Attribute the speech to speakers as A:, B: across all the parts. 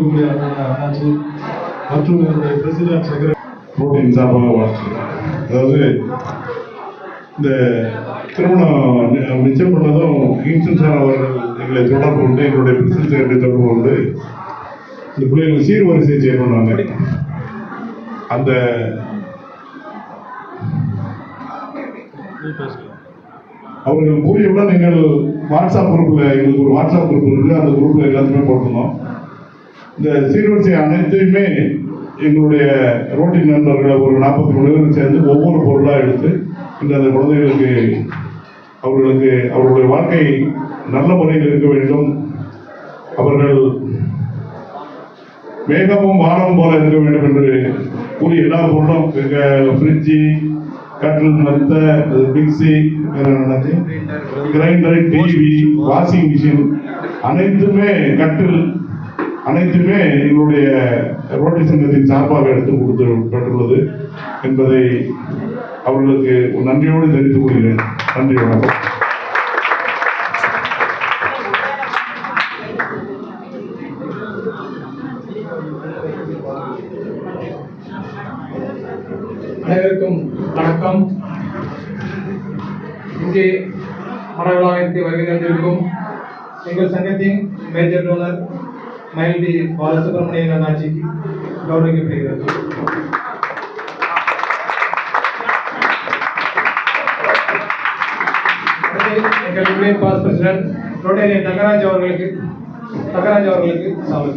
A: இருக்கக்கூடிய அண்ணாச்சி மற்றும் என்னுடைய பிரசிடென்ட் செக்ரட்டரி ரோட்டின் சார்பாக வாழ்த்துக்கிறேன். அதாவது இந்த திருமணம் நிச்சயம் பண்ணதும் கிங்ஸ்டன் சார் அவர்கள் எங்களை தொடர்பு கொண்டு எங்களுடைய பிரசிடென்ட் செக்ரட்டரி தொடர்பு கொண்டு இந்த பிள்ளைகளுக்கு சீர்வரிசை செய்யணும்னாங்க. அந்த அவர்கள் கூறியவுடன் எங்கள் வாட்ஸ்அப் குரூப்பில் எங்களுக்கு ஒரு வாட்ஸ்அப் குரூப் இருக்குது. அந்த குரூப்பில் எல்லாத்துமே போட்டிருந்தோம். இந்த சீர்வரிசை அனைத்தையுமே எங்களுடைய ரோட்டின் நண்பர்களை ஒரு 43 பேர் சேர்ந்து ஒவ்வொரு பொருளாக எடுத்து இன்று அந்த குழந்தைகளுக்கு அவர்களுடைய வாழ்க்கை நல்ல முறையில் இருக்க வேண்டும், அவர்கள் வேகமும் வானமும் போல இருக்க வேண்டும் என்று கூறி எல்லா பொருளும் ஃப்ரிட்ஜி, கட்டில், மெத்த, mixie, grinder, TV, washing machine அனைத்துமே கட்டில் அனைத்துமே எங்களுடைய ரோட்டரி சங்கத்தின் சார்பாக எடுத்து கொடுக்கப்பட்டுள்ளது என்பதை அவர்களுக்கு நன்றியோடு தெரிவித்துக் கொள்கிறேன். நன்றி, வணக்கம்.
B: அனைவருக்கும் வணக்கம். இங்கே மரவிழாவிற்கு வருகை தந்திருக்கும் எங்கள் சங்கத்தின் மேஜர் டோனர் மயில்டி பாலசுப்ரமணியன் அண்ணாச்சிக்கு கௌரவிக்கப்படுகிறது. எங்கள் union pass president Rotarian Thangaraj அவர்களுக்கு சால்வை.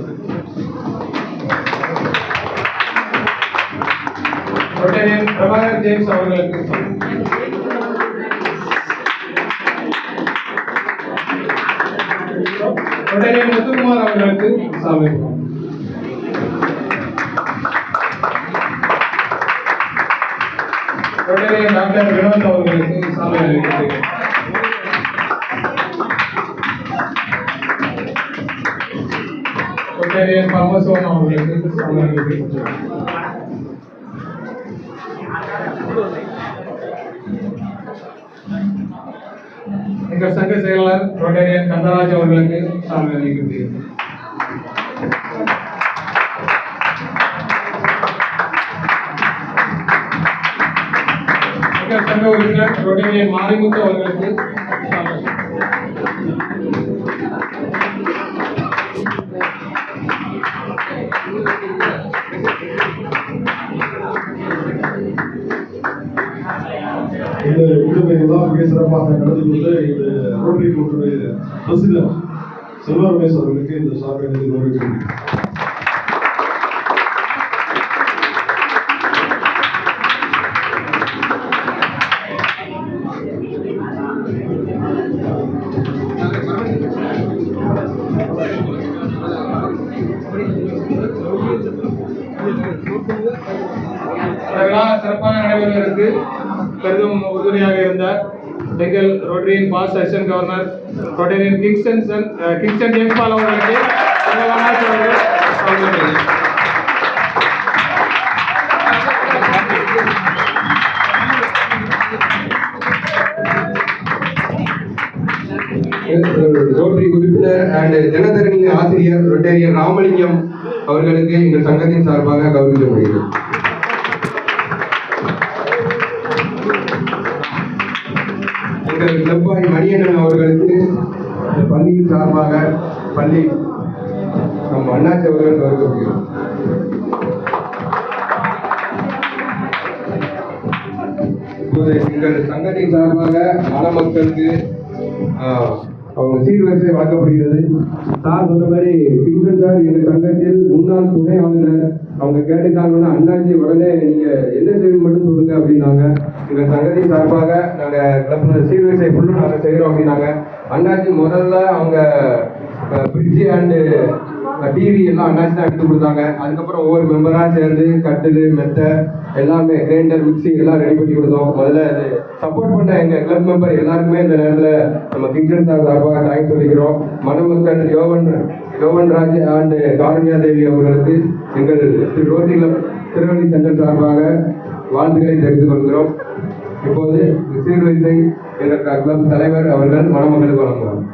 B: ரோட்டேரியன் பிரபாகர் ஜேம்ஸ் அவர்களுக்கு, ரோட்டேரியன் முத்துக்குமார் அவர்களுக்கு சால்வை. ரோட்டேரியன் டாக்டர் வினோத் அவர்களுக்கு சால்வை அளிக்கப்படுகிறது. ரோட்டேரியன் பரமசிவன் அவர்களுக்கு சால்வை அளிக்கப்படுகிறது. எங்கள் சங்க செயலாளர் ரோட்டேரியன் கந்தராஜ் அவர்களுக்கு சால்வை அளிக்கப்படுகிறது. எங்கள் சங்க உறுப்பினர் ரோட்டேரியன் மாரிமுத்து அவர்களுக்கு சால்வை.
A: இந்த விடுமுறையெல்லாம் மிக சிறப்பாக நடந்து கொண்டு இந்த ரோட்டரி கூட்டுடைய பிரசிடென்ட் செல்வ ரமேஷ் அவர்களுக்கு இந்த சார்பை கௌரவிக்கிறேன்.
B: சிறப்பாக நடைபெறுவதற்கு பெரிதும் உறுதுணையாக இருந்த எங்கள் ரோட்டரியின் பாஸ் அசிஸ்டன்ட் கவர்னர் ரோட்டரியின் கிங்ஸ்டன் ஜேம்ஸ் பால் அவர்களுக்கு
C: ரோட்டரி உறுப்பினர் அண்ட் தினதரணி ஆசிரியர் ரோட்டேரியன் ராமலிங்கம் அவர்களுக்கு எங்கள் சங்கத்தின் சார்பாக கௌரவிக்கப்படுகிறது. எங்கள் கிளப்பாய் மணியண்ணன் அவர்களுக்கு பள்ளியின் சார்பாக நம் அண்ணாச்சி அவர்கள் கௌரவிக்கப்படுகிறது. இப்போது எங்கள் சங்கத்தின் சார்பாக மணமக்களுக்கு அவங்க சீர்வரிசை வழங்கப்படுகிறது. சார் சொன்ன மாதிரி கிங்ஸ்டன் சார் எங்கள் சங்கத்தில் முன்னாள் துணை ஆளுநர். அவங்க கேட்டுட்டாங்கன்னா அண்ணாச்சி உடனே நீங்க என்ன செய்யணும் மட்டும் சொல்லுங்க அப்படின்னாங்க. எங்கள் சங்கத்தின் சார்பாக நாங்கள் கிளப்ல சீர்வரிசை ஃபுல்லும் நாங்கள் செய்கிறோம் அப்படின்னாங்க. அண்ணாச்சி முதல்ல அவங்க ஃப்ரிட்ஜு அண்டு டிவி எல்லாம் அண்ணாச்சி தான் எடுத்து கொடுத்தாங்க. அதுக்கப்புறம் ஒவ்வொரு மெம்பராக சேர்ந்து கட்டில், மெத்த எல்லாமே, கிரைண்டர், மிக்சி எல்லாம் ரெடி பண்ணி கொடுத்தோம். முதல்ல அது சப்போர்ட் பண்ண எங்கள் கிளப் மெம்பர் எல்லாருக்குமே இந்த நேரத்தில் நம்ம கிங்ஸ்டன் சார் சார்பாக தேங்க்ஸ் சொல்லிக்கிறோம். மணமக்கள் யோவன் ராஜ் அண்ட் காருண்யா தேவி அவர்களுக்கு எங்கள் ரோட்டரி கிளப் திருவள்ளி சென்டர் சார்பாக வாழ்த்துக்களை தெரிவித்துக் கொள்கிறோம். இப்போது சீர்வரிசை எங்கள் கிளப் தலைவர் அவர்கள் மணமக்களுக்கு வழங்குவார்.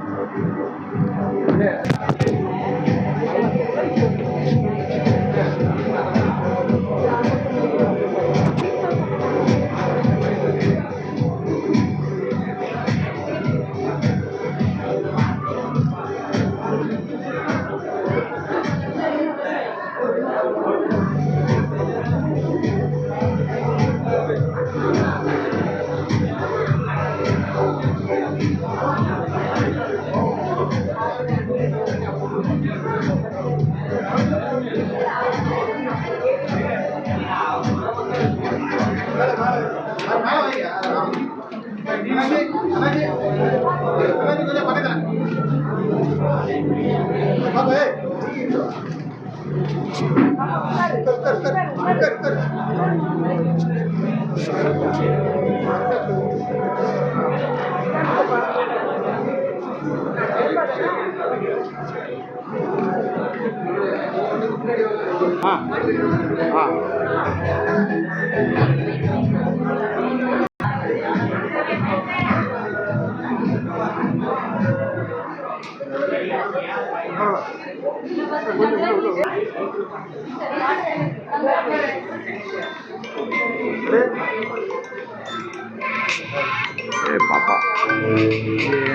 C: பாப்பா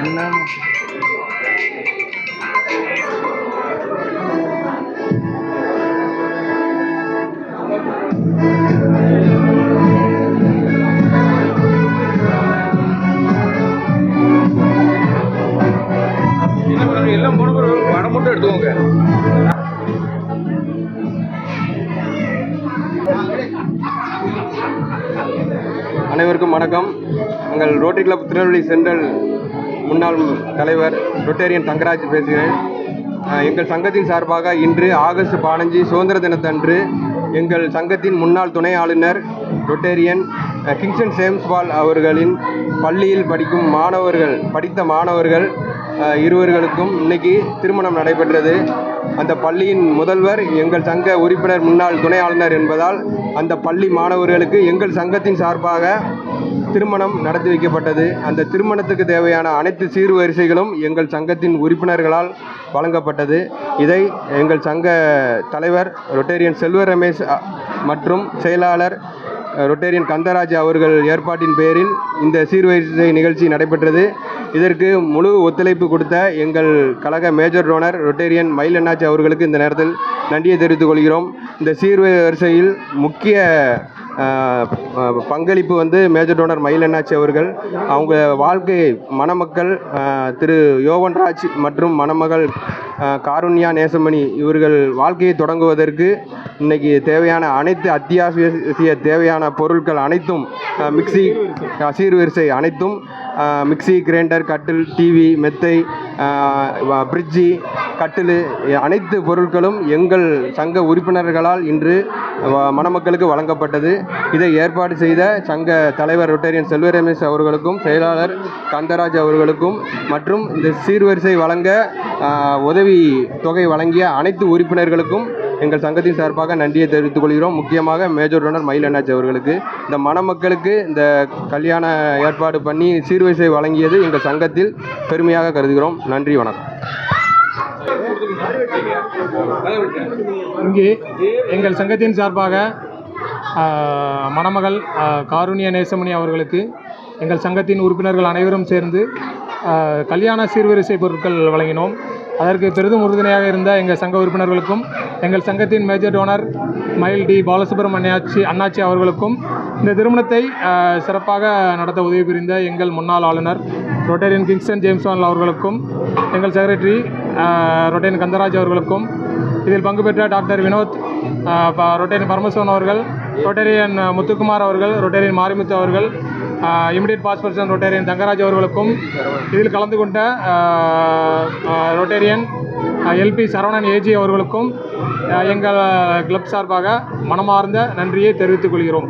C: என்ன எல்லாம் போன படம் மட்டும் எடுத்துக்கோங்க. அனைவருக்கும் வணக்கம். எங்கள் ரோட்டரி கிளப் திருநெல்வேலி சென்ட்ரல் முன்னாள் தலைவர் ரொட்டேரியன் தங்கராஜ் பேசுகிறேன். எங்கள் சங்கத்தின் சார்பாக இன்று ஆகஸ்ட் 15 சுதந்திர தினத்தன்று எங்கள் சங்கத்தின் முன்னாள் துணை ஆளுநர் ரொட்டேரியன் கிங்ஸ்டன் ஜேம்ஸ் பால் அவர்களின் பள்ளியில் படித்த மாணவர்கள் இருவர்களுக்கும் இன்னைக்கு திருமணம் நடைபெற்றது. அந்த பள்ளியின் முதல்வர் எங்கள் சங்க உறுப்பினர் முன்னாள் துணை ஆளுநர் என்பதால் அந்த பள்ளி மாணவர்களுக்கு எங்கள் சங்கத்தின் சார்பாக திருமணம் நடத்தி வைக்கப்பட்டது. அந்த திருமணத்துக்கு தேவையான அனைத்து சீர்வரிசைகளும் எங்கள் சங்கத்தின் உறுப்பினர்களால் வழங்கப்பட்டது. இதை எங்கள் சங்க தலைவர் ரொட்டேரியன் செல்வ ரமேஷ் மற்றும் செயலாளர் ரொட்டேரியன் கந்தராஜ் அவர்கள் ஏற்பாட்டின் பேரில் இந்த சீர்வரிசை நிகழ்ச்சி நடைபெற்றது. இதற்கு முழு ஒத்துழைப்பு கொடுத்த எங்கள் கழக மேஜர் டோனர் ரொட்டேரியன் மயில் அண்ணாச்சி அவர்களுக்கு இந்த நேரத்தில் நன்றியை தெரிவித்துக் கொள்கிறோம். இந்த சீர்வரிசையில் முக்கிய பங்களிப்பு மேஜர் டோனர் மயில் அண்ணாச்சி அவர்கள். அவங்க வாழ்க்கை மணமக்கள் திரு யோவன்ராஜ் மற்றும் மணமகள் காருண்யா நேசமணி இவர்கள் வாழ்க்கையை தொடங்குவதற்கு இன்னைக்கு தேவையான அனைத்து அத்தியாவசிய தேவையான பொருட்கள் அனைத்தும் மிக்சி சீர்வரிசை அனைத்தும் மிக்சி, கிரைண்டர், கட்டில், டிவி, மெத்தை, ஃப்ரிட்ஜி, கட்டில் அனைத்து பொருட்களும் எங்கள் சங்க உறுப்பினர்களால் இன்று மணமக்களுக்கு வழங்கப்பட்டது. இதை ஏற்பாடு செய்த சங்க தலைவர் ரொட்டேரியன் செல்வ ரமேஷ் அவர்களுக்கும் செயலாளர் கந்தராஜ் அவர்களுக்கும் மற்றும் இந்த சீர்வரிசை வழங்க உதவி தொகை வழங்கிய அனைத்து உறுப்பினர்களுக்கும் எங்கள் சங்கத்தின் சார்பாக நன்றியை தெரிவித்துக் கொள்கிறோம். முக்கியமாக மேஜர் டோனர் மயில் அண்ணாச்சி அவர்களுக்கு. இந்த மணமக்களுக்கு இந்த கல்யாண ஏற்பாடு பண்ணி சீர்வரிசை வழங்கியது எங்கள் சங்கத்தில் பெருமையாக கருதுகிறோம். நன்றி, வணக்கம்.
B: இங்கே எங்கள் சங்கத்தின் சார்பாக மணமகள் காருண்யா நேசமணி அவர்களுக்கு எங்கள் சங்கத்தின் உறுப்பினர்கள் அனைவரும் சேர்ந்து கல்யாண சீர்வரிசை பொருட்கள் வழங்கினோம். அதற்கு பெரிதும் உறுதுணையாக இருந்த எங்கள் சங்க உறுப்பினர்களுக்கும் எங்கள் சங்கத்தின் மேஜர் டோனர் மயில் டி அண்ணாச்சி அவர்களுக்கும் இந்த திருமணத்தை சிறப்பாக நடத்த உதவி புரிந்த எங்கள் முன்னாள் ஆளுநர் ரொட்டேரியன் கிங்ஸ்டன் ஜேம்ஸ் பால் அவர்களுக்கும் எங்கள் செக்ரட்டரி ரொட்டேரியன் கந்தராஜ் அவர்களுக்கும் இதில் பங்கு பெற்ற டாக்டர் வினோத், ரொட்டேரியன் பரமசிவன் அவர்கள், ரொட்டேரியன் முத்துக்குமார் அவர்கள், ரொட்டேரியன் மாரிமுத்து அவர்கள், immediate past person Rotarian Thangaraj அவர்களுக்கும் இதில் கலந்து கொண்ட ரொட்டேரியன் எல்பி சரவணன் ஏஜி அவர்களுக்கும் எங்கள் கிளப் சார்பாக மனமார்ந்த நன்றியை தெரிவித்துக் கொள்கிறோம்.